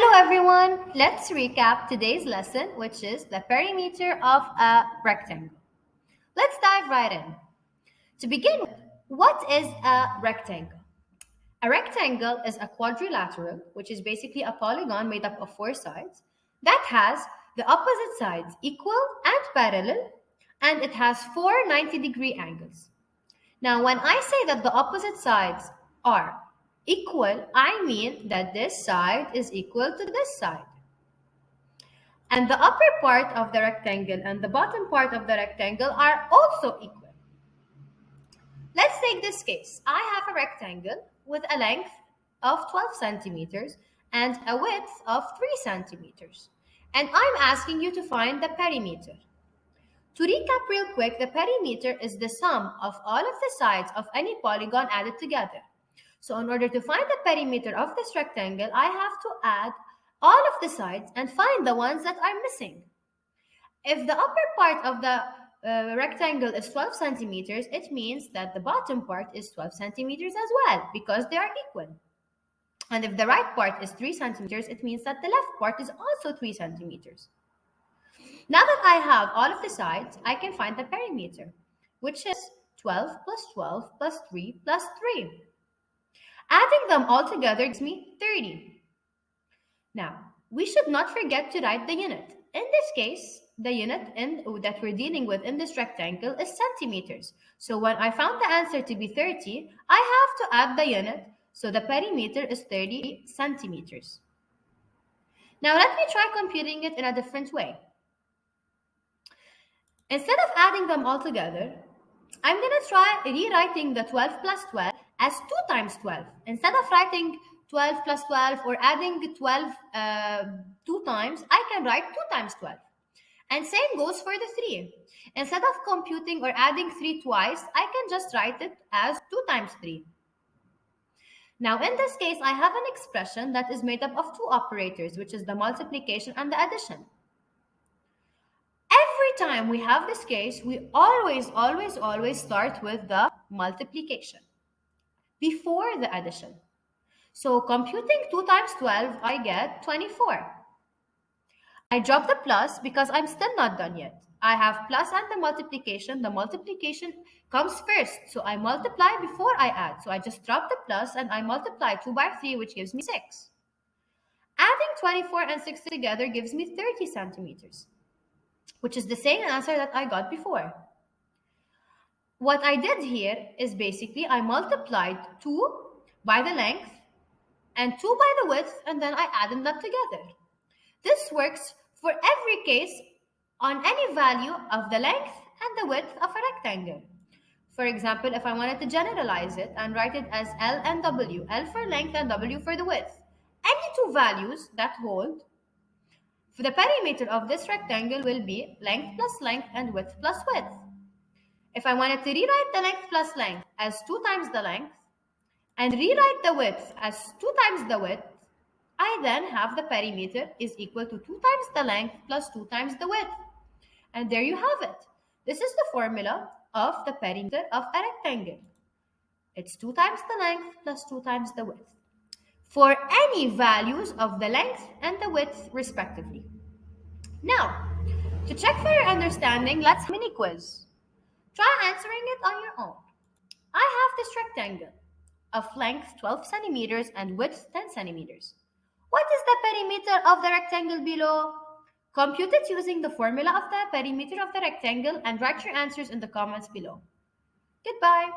Hello everyone, let's recap today's lesson, which is the perimeter of a rectangle. Let's dive right in. To begin with, what is a rectangle? A rectangle is a quadrilateral, which is basically a polygon made up of four sides, that has the opposite sides equal and parallel, and it has four 90-degree angles. Now, when I say that the opposite sides are equal, I mean that this side is equal to this side. And the upper part of the rectangle and the bottom part of the rectangle are also equal. Let's take this case. I have a rectangle with a length of 12 centimeters and a width of 3 centimeters. And I'm asking you to find the perimeter. To recap real quick, the perimeter is the sum of all of the sides of any polygon added together. So in order to find the perimeter of this rectangle, I have to add all of the sides and find the ones that are missing. If the upper part of the rectangle is 12 centimeters, it means that the bottom part is 12 centimeters as well because they are equal. And if the right part is 3 centimeters, it means that the left part is also 3 centimeters. Now that I have all of the sides, I can find the perimeter, which is 12 plus 12 plus 3 plus 3. Adding them all together gives me 30. Now, we should not forget to write the unit. In this case, the unit that we're dealing with in this rectangle is centimeters. So when I found the answer to be 30, I have to add the unit, so the perimeter is 30 centimeters. Now let me try computing it in a different way. Instead of adding them all together, I'm going to try rewriting the 12 plus 12 as 2 times 12. Instead of writing 12 plus 12 or adding 12 2 times, I can write 2 times 12. And same goes for the 3. Instead of computing or adding 3 twice, I can just write it as 2 times 3. Now, in this case, I have an expression that is made up of two operators, which is the multiplication and the addition. Every time we have this case, we always start with the multiplication before the addition. So computing 2 times 12, I get 24. I drop the plus because I'm still not done yet. I have plus and the multiplication. The multiplication comes first. So I multiply before I add. So I just drop the plus and I multiply 2 by 3, which gives me 6. Adding 24 and 6 together gives me 30 centimeters, which is the same answer that I got before. What I did here is basically I multiplied 2 by the length and 2 by the width, and then I added them together. This works for every case on any value of the length and the width of a rectangle. For example, if I wanted to generalize it and write it as L and W, L for length and W for the width, any two values that hold for the perimeter of this rectangle will be length plus length and width plus width. If I wanted to rewrite the length plus length as 2 times the length and rewrite the width as 2 times the width, I then have the perimeter is equal to 2 times the length plus 2 times the width. And there you have it. This is the formula of the perimeter of a rectangle. It's 2 times the length plus 2 times the width for any values of the length and the width respectively. Now, to check for your understanding, let's have a mini quiz. Try answering it on your own. I have this rectangle of length 12 centimeters and width 10 centimeters. What is the perimeter of the rectangle below? Compute it using the formula of the perimeter of the rectangle and write your answers in the comments below. Goodbye.